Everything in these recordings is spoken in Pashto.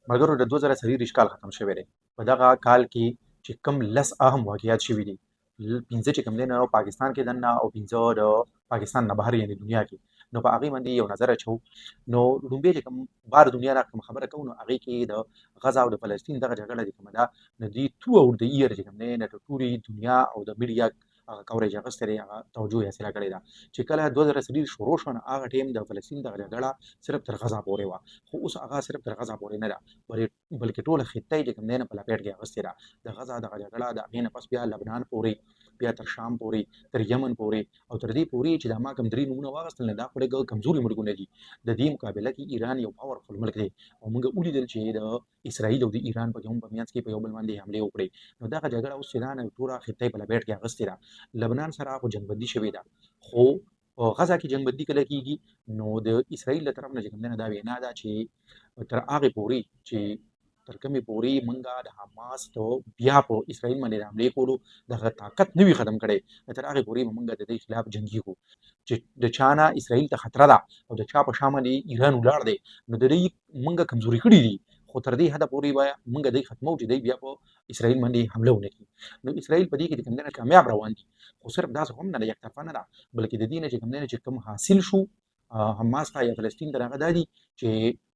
ملګرو د 2023 کال ختم شوی دی. په دغه کال کې چې کوم لس اهم واقعیات شوي دي، پنځه چې کوم دی نو پاکستان کې دننه او پنځه د پاکستان نه بهر یعنې دنیا کې، نو په هغې باندې یو نظر اچوو. نو لومړی چې کوم بار دنیا نه کوم خبره کوو، نو هغې کې د غزه او د فلسطین دغه جګړه چې کومه ده، نو دوی تھرو اوټ د ایئر چې کوم دی نو د ټولې دنیا او د میډیا هغه کوریج اخیستی دی، هغه توجه یې حاصله کړې ده. چې کله 2023 شروع شوه، نو هغه ټیم د فلسطین دغه جګړه صرف تر غزه پورې وه، خو اوس هغه صرف تر غزه پورې نه ده، بلکې ټوله خطه یې چې کوم دی نو په لپیټ کې اخیستې ده. د غزه دغه جګړه د هغې نه پس بیا لبنان پورې، بیا تر شام پورې، تر یمن پورې، او تر دې پورې چې دا ما کوم درې نومونه واخیستل، نو دا خو لږ کمزوري ملکونه دي. د دې مقابله کې ایران یو پاورفل ملک دی، او موږ ولیدل چې د اسرائیل او د ایران په منځ کې په یو بل باندې حملې وکړې. نو دغه جګړه اوس چې ده نو ټوله خطه یې په لپیټ کې اخیستې ده. لبنان سره خو جنګبندي شوې ده، خو په غزه کې جنګبندي کله کېږي، نو د اسرائیل له طرف نه چې کوم دی نو دا وینا ده چې تر هغې پورې چې تر کومې پورې موږ د حماس ته بیا په اسرائیل باندې د حملې کولو دغه طاقت نه وي ختم کړی، تر هغې پورې به موږ د دې خلاف جنګېږو. چې د چا نه اسرائیل ته خطره ده او د چا په شا باندې ایران ولاړ دی، نو د دې موږ کمزوري کړي دي، خو تر دې حده پورې به موږ دی ختمو چې دی بیا په اسرائیل باندې حمله ونه کړي. نو اسرائیل په دې کې چې کوم دی نه کامیاب روان دي، خو صرف داسې هم نه ده، یک طرفه نه ده، بلکې د دې نه چې کوم دی نه چې کوم حاصل شو حماس ته یا فلسطین ته، هغه دا دي چې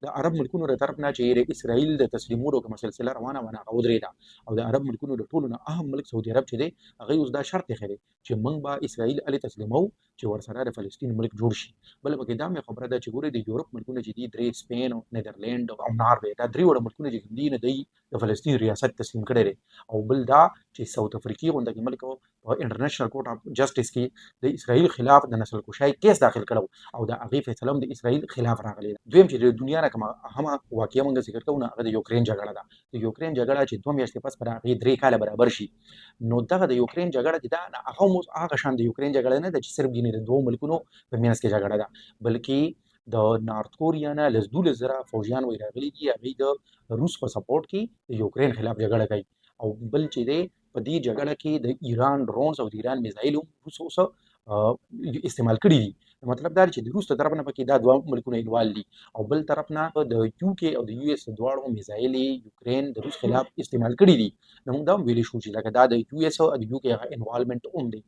د عرب ملکونو له طرف نه چې اسرائیل د تسلیمولو کومه سلسله روانه وه، هغه ودرېده. او د عرب ملکونو د ټولو نه اهم ملک سعودي عرب چې دی، هغه اوس دا شرط ایښی دی چې موږ به اسرائیل هلې تسلیموو چې ورسره د فلسطین ملک جوړ شي. بله پکې دا مې خبره ده چې ګورئ د یورپ ملکونه چې دي درې، سپین او نیدرلینډ او ناروې، دا درې وړه ملکونه چې کوم دي نو دوی د فلسطین ریاست تسلیم کړی دی. او بل دا چې ساوت افریقي غونډه کې ملک په انټرنیشنل کورټ اف جسټس کې د اسرائیل خلاف د نسل کشۍ کیس داخل کړو، او د هغې فیصله هم د اسرائیل خلاف راغلی ده. دویم چې د دنیا نه کومه اهمه واقعه موږ ذکر کوو، نو هغه د یوکرین جګړه ده. د یوکرین جګړه چې 2 میاشتې پس پر هغې 3 کاله برابر شي، نو دغه د یوکرین جګړه چې ده هغه هم اوس هغه شان د یوکرین جګړه نه ده چې صرف ګینې د دوو ملکونو په منځ کې جګړه ده، بلکې د نارت کوریا نه 12,000 فوجیان وایي راغلي دي، هغوی د روس په سپورټ کې د یوکرین خلاف جګړه کوي. او بل چې دی په دې جګړه کې د ایران ډرونز او د ایران میزایل هم روس اوس استعمال کړي دي. مطلب دا دی چې د روس له طرف نه پکې دا دوه ملکونه انوال دي، او بل طرف نه د یو کې او د یو اس دواړو میزایل یوکرین د روس خلاف استعمال کړي دي. نو موږ دا هم ویلی شو چې لکه دا د یو اس او د یو کې هغه انوالمنټ هم دی.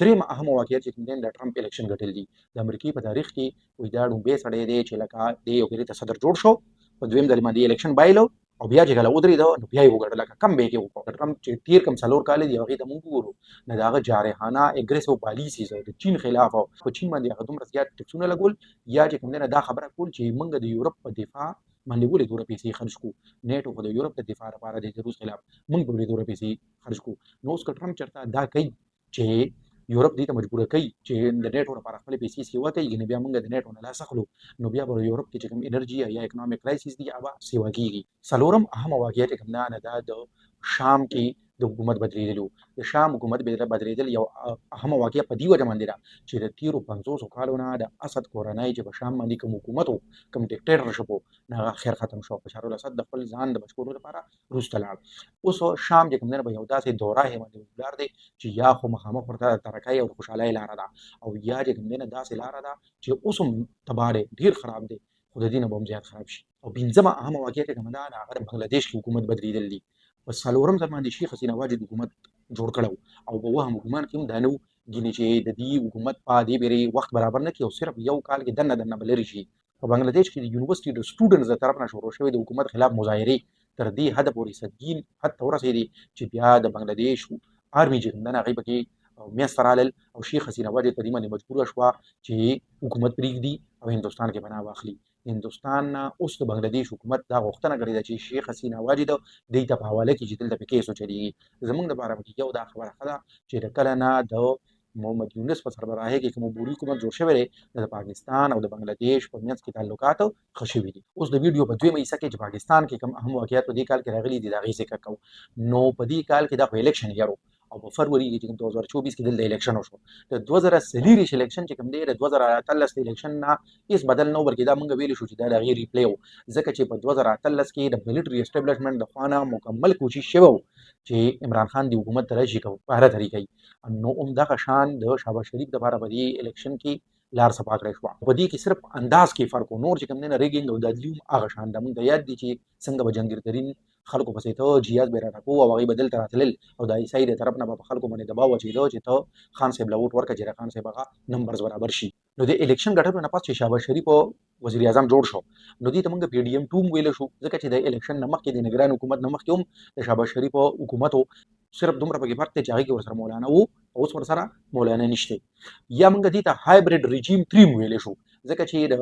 دریم اهم واقعیت چې کوم دی د ټرمپ الیکشن ګټل دي. د امریکې په تاریخ کې وایي دا ړومبی سړی دی چې لکه دی یو کې ته صدر جوړ شو، په دویم ځل باندې الیکشن بایلو، او بیا چې کله ودرېده نو بیا یې وګټه، لکه کم بیک یې وکړه. ټرمپ چې تېر کوم 4 کاله دي هغې ته موږ وګورو، نو د هغه جارحانه اګریسیو پالیسیز د چین خلاف، او په چین باندې هغه دومره زیات ټکسونه لګول، یا چې کوم دی نه دا خبره کول چې موږ د یورپ په دفاع باندې ولې دومره پیسې خرج کړو، نیټو خو د یورپ د دفاع لپاره دی، د روس خلاف موږ به ولې دومره پیسې خرج کړو. نو اوس که ټرمپ چېرته دا کوي چې یورپ دې ته مجبوره کوي چې د نیټو لپاره خپلې پیسې سیوا کوي، یعنې بیا موږ د نیټو نه لاس اخلو، نو بیا به یورپ کې چې کوم انرژي یا اکنامک کرایسیس دي هغه سیوا کېږي. څلورم اهمه واقعیت چې کوم ده نو دا د شام کې د حکومت بدلېدلو. د شام حکومت بدلېدل یو اهمه واقعه په دې وجه باندې ده چې د تېرو 500 کالو نه د اسد کورنۍ چې په شام باندې کوم حکومت و، کوم ډیکټیټرشپ و، نو هغه خیر ختم شو. بشار الاسد د خپل ځان د بچ کولو لپاره روس ته لاړ. اوس شام چې کوم دی په یو داسې دوره باندې ولاړ دی چې یا خو مخامخ ورته د ترقۍ او خوشحالۍ لاره ده، او یا چې کوم دی داسې لاره ده چې اوس هم تباه دی، ډېر خراب دی، خو د دې نه به هم زیات خراب شي. او پنځمه اهمه واقعه چې کومه ده هغه د بنګلادیش کې حکومت بدلېدل دي. په څلورم ځل باندې شیخ حسینه واجد حکومت جوړ کړی، او په وهم ګمان کې هم دا نه و ګینې چې د دې حکومت په دې بیرې وخت برابر نه کړي، او صرف یو کال کې دننه به لرې شي. په بنګلادیش کې د یونیورسټي د سټوډنټس د طرف نه شروع شوې د حکومت خلاف مظاهرې تر دې حده پورې سنګین حد ته ورسېدې چې بیا د بنګلادیش آرمي چې کوم ده هغې پکې منځته رالل، او شیخ حسینه واجد په دې باندې مجبوره شوه چې حکومت پرېږدي او هندوستان کې پناه واخلي. هندوستان نه اوس د بنګلادیش حکومت دا غوښتنه کړې ده چې شیخ حسینه واجد دوی ته په حواله کړي چې دلته پې کیس وچلېږي. زموږ دپاره پکې یو دا خبره ښه ده چې د کله نه د محمد یونس په سربراهۍ کې کوم عبوري حکومت جوړ شوی دی، د پاکستان او د بنګلادیش په منځ کې تعلقات ښه شوي دي. اوس د ویډیو په دویمه حصه کې چې پاکستان کې کوم اهم واقعیات په دې کال کې راغلي دي د هغې ذکر کوو. نو په دې کال کې دا په الیکشن یار و، او په فروری کې چې 2024 کې دلته الیکشن وشو. د 2023 الیکشن چې کوم دی د 2018 الیکشن نه هېڅ بدل نه و، بلکې دا موږ ویلی شو چې دا د هغې ریپلی و، ځکه چې په 2018 کې د ملټري اسټابلیشمنټ د خوا نه مکمل کوشش شوی و چې عمران خان د حکومت ته راشي په هره طریقه. نو همدغه شان د شهباز شریف دپاره په دې الیکشن کې لار صفا کړی شوه. په دې کې صرف انداز کې فرق و، نور چې کوم دی نه ریګینګ او دا دلیو هغه شان ده. موږ ته یاد دي چې څنګه به جهانګیر خلکو پسې ته جهاز به راټاکو او هغوی به دلته راتلل او د عیسائی د طرف نه به په خلکو باندې دباو اچېده چې ته خان صاحب له ووټ ورکړه چې خان صاحب هغه نمبرز برابر شي. نو د الیکشن ګټلو نه پس چې شهباز شریف وزیر اعظم جوړ شو نو دې ته موږ پی ډي ایم 2 ویل شو، ځکه چې د الیکشن نه مخکې د نگران حکومت نه مخکې هم د شهباز شریف حکومت صرف دومره پکې فرق دی چې هغې کې ورسره مولانا وو او اوس ورسره مولانا نشته. یا موږ دې ته هایبرډ رژیم 3 ویلی شو، ځکه چې د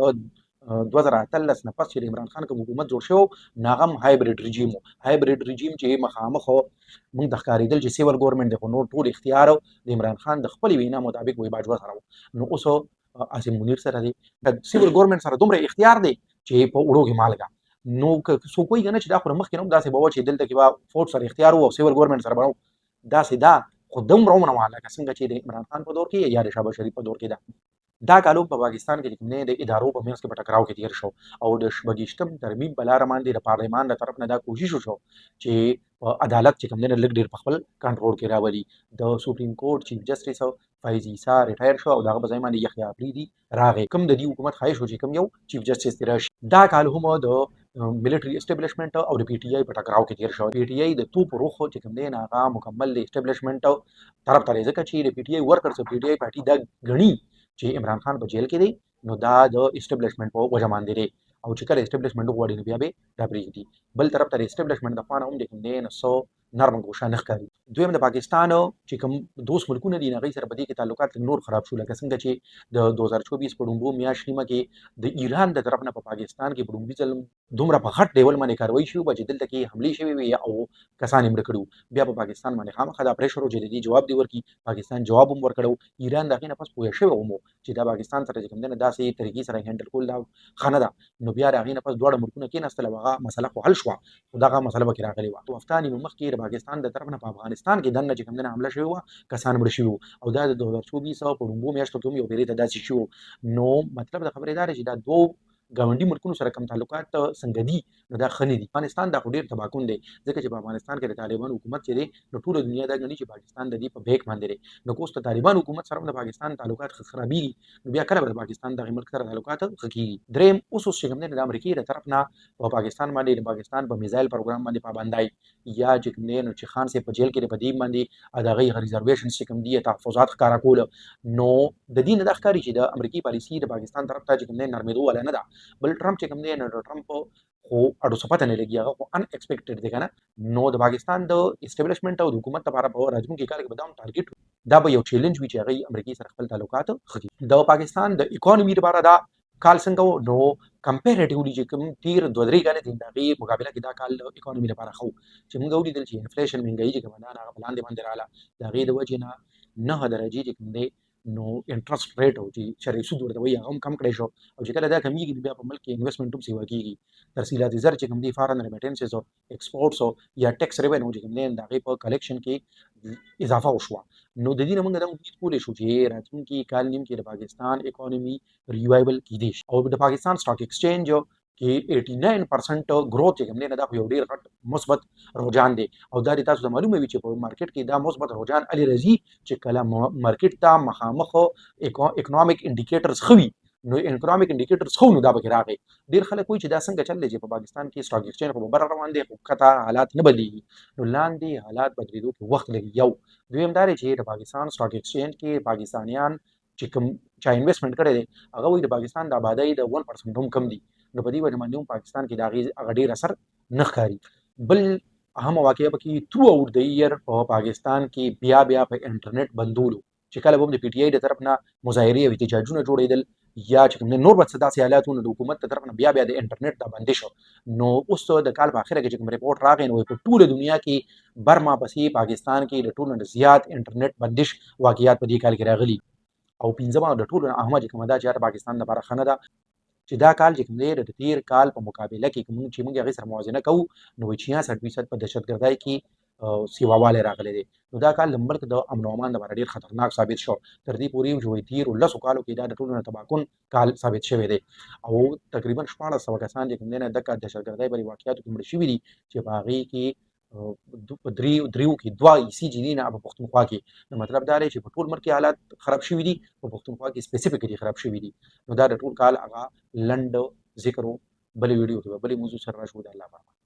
2018 نه پس چې د عمران خان کوم حکومت جوړ شو نو هغه هم هایبرډ رژیم و. هایبرډ رژیم چې مخامخ موږ ته ښکارېدل چې سیول ګورنمنټ دی، خو نور ټول اختیار د عمران خان د خپلې وینا مطابق وایي باجوه سره و. نو اوس عاصم منیر سره دی، د سیول ګورنمنټ سره دومره اختیار دی چې په وړو کې مالګه. نو که څوک وایي که نه چې دا خو مخکې نه هم داسې به وه چې دلته کې به فورټ سره اختیار و او سیول ګورنمنټ سره به داسې ده، خو دومره هم نه وه لکه څنګه چې د عمران خان په دور کې یا د شهباز شریف په دور کې ده. دا کالو په پاکستان کې کوم نه د ادارو په منځ کې په ټکراو کې تیر شو او د شپږیشتم ترمیم په لاره باندې د پارلمان له طرف نه دا کوشش وشو چې په عدالت چې کوم نه لږ ډېر په خپل کنټرول کې راولي. د سپریم کورټ چیف جسټس فیض عیسی ریټایر شو او دغه په ځای باندې یحیی افریدي راغی. کوم د دې حکومت خواهش و چې کوم یو چیف جسټس تیر راشي. دا کال هم د ملټري اسټابلیشمنت او د پی ټی آی په ټکراو کې تیر شو. پی ټی آی د توپ روخ چې کوم دی هغه مکمل د اسټابلیشمنت طرف ته ځکه چې د پی ټی آی ورکرز پی ټی آی پارټي دا غني چې عمران خان په جیل کې دی نو دا د اسټابلیشمنت په وجه باندې دی او چې کله اسټابلیشمنت وغواړي نو بیا به دا پرېږدي. بل طرف ته اسټابلیشمنت د خوا نه هم د کوم دی نو څو نرم ګوشه نه ښکاري. دویم د پاکستان چې کوم دوست ملکونه دي هغوی سره په دې کې تعلقات نور خراب شو، لکه څنګه چې د 2024 په ډومبو میاشت نیمه کې د ایران د طرف نه په پاکستان کې په ډومبي ځل دومره په غټ ډیول باندې کاروایي شوې وه چې دلته کې حملې شوې وې او کسان یې مړه کړي وو. بیا په پاکستان باندې خامخا دا پریشر و چې د دې جواب دې ورکړي. پاکستان جواب هم ورکړی. ایران د هغې نه پس پوه شوی هم چې دا پاکستان سره چې کوم دی نه داسې طریقې سره هینډل کول دا ښه نه ده. نو بیا د هغې نه پس دواړه ملکونه کېناستل او هغه مسله خو حل شوه، خو دغه مسله پکې راغلې وه. هفته نیمه مخکې د پاکستان د طرف نه په افغانستان کې دننه چې کوم دی حمله شوې وه کسان مړه شوي وو او دا د 2024 په ډومبو میاشتو کې هم یو پېرې ته داسې شوي. نو مطلب د خبرې دا دی چې دا دوو ګاونډي ملکونو سره کوم تعلقات څنګه دي نو دا ښه نه دي. افغانستان دا خو ډېر تباکون دی ځکه چې په افغانستان کې د طالبان حکومت چې دی نو ټوله دنیا دا ګڼي چې پاکستان د دې په بیک باندې دی. نو که اوس د طالبان حکومت سره هم د پاکستان تعلقات خرابېږي نو بیا کله به د پاکستان دغې ملک سره تعلقات ښه کېږي. درېیم اوس چې کوم دی د امریکې د طرف نه په پاکستان باندې د پاکستان په میزایل پروګرام باندې پابندۍ یا چې کوم دی نو چې خان صاحب په جیل کې دی په دې باندې د هغوی ریزرویشنز چې کوم دي تحفظات ښکاره کوله. نو د دې نه دا ښکاري چې د امریکې پالیسي د پاکستان طرف ته چې کوم دی نرمېدو والا نه ده. بل ټرمپ چې کوم دی نو د ټرمپ خو اډو څه پته نه لګي هغه خو ان ایکسپیکټډ دی که نه. نو د پاکستان د اسټابلیشمنت او د حکومت لپاره په راتلونکي کال کې به دا هم ټارګېټ دا به یو چیلنج وي چې هغوی امریکې سره خپل تعلقات ښه کړي. د پاکستان د اکانومي لپاره دا کال څنګه و نو کمپیریټیولی چې کوم تیر 2-3 کاله دي د هغې مقابله کې دا کال د اکانومي لپاره ښه و چې موږ ولیدل چې انفلیشن مهنګایي چې کومه ده هغه په لاندې باندې راغله. د هغې د وجې نه 9 درجې چې کوم دی نو انټرست ریټ او چې شرعي سود ورته وایي هغه هم کم کړی شو او چې کله دا کمیږي بیا په ملک کې انویسټمنټ هم سیوا کېږي. ترسیلات زر چې کوم دي فارن ریمیټنسز او ایکسپورټس او یا ټیکس ریونیو چې کوم دی د هغې په کلیکشن کې اضافه وشوه. نو د دې نه موږ دا امید کولی شو چې راتلونکي کال نیم کې د پاکستان اکانومي ریوایبل کیدی شي او د پاکستان سټاک ایکسچینج کې 89% ګروث چې کوم دی نه دا خو یو ډېر غټ مثبت رجحان دی او دا د تاسو ته معلومه وي چې په مارکیټ کې دا مثبت رجحان الې راځي چې کله مارکیټ ته مخامخ اکنامک انډیکیټرز ښه وي نو اکنامک انډیکیټرز ښه نو دا پکې راغی. ډېر خلک وایي چې دا څنګه چل دی چې په پاکستان کې سټاک ایکسچینج خو ببره روان دی خو ښکته حالات نه بدلېږي نو لاندې حالات بدلېدو کې وخت لګي. یو دویم دا دی چې د پاکستان سټاک ایکسچینج کې پاکستانیان چې کوم چا انویسټمنټ کړی دی هغه وایي د پاکستان د آبادۍ د 1% هم کم دي نو په دې وجه باندې هم پاکستان کې د هغې ډېر اثر نه ښکاري. بل اهمه واقعه پکې تھرو آوټ د ایئر په پاکستان کې بیا په انټرنیټ بندولو چې کله به هم د پی ټی آی د طرف نه مظاهرې او احتجاجونه جوړېدل یا چې کوم نور به څه داسې حالات وو نو د حکومت د طرف نه بیا د انټرنیټ دا بندي شو. نو اوس د کال په اخره کې چې کوم ریپورټ راغی نو په ټوله دنیا کې برما پسې پاکستان کې د ټولو نه زیات انټرنیټ بندش واقعیات په دې کال کې راغلي او پنځمه د ټولو نه اهمه چې کومه دا چې پاکستان لپاره ښه نه ده چې دا کال چې کوم دی د تیر کال په مقابله کې چې موږ هغې سره موازنه کوو نو 66% په دهشتګردۍ کې سیواوالی راغلی دی. نو دا کال د ملک د امن او امان لپاره ډېر خطرناک ثابت شو. تر دې پورې چې تیرو 10 کالو کې دا د ټولو نه تباکن کال ثابت شوی دی او تقریبا 1400 کسان چې کوم دی نه دغه دهشتګردۍ پرې واقعیاتو کې مړه شوي دي چې په هغې کې دریو کې دوه ایسي جیني نه په پښتونخوا کې نو مطلب دا دی چې په ټول ملک کې حالات خراب شوي دي په پښتونخوا کې سپیسیفیکلی خراب شوي دي نو دا د ټول کال هغه لنډ ذکر و بلې ویډیو ته به بلې موضوع سره راشو د الله پاک